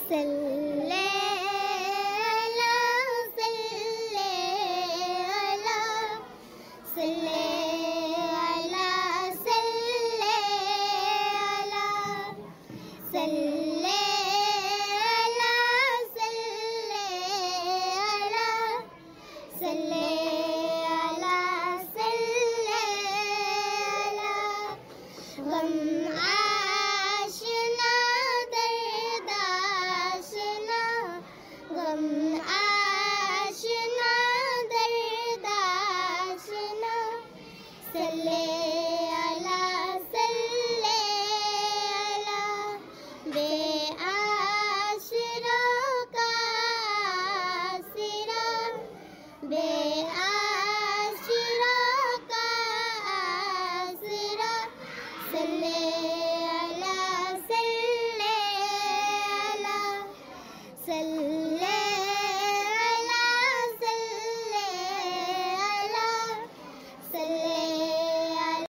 सल्ले अला सल्ले अला सल्ले अला सल्ले अला सल्ले अला सल्ले अला सल्ले अला सल्ले अला गम आशना दर्द आशना गम आशना दर्द आशना सल्ले अला सल्ले अला बेआसरा का आसरा बेआसरा का आसरा सल्ले अला सल्ले अला सल्ले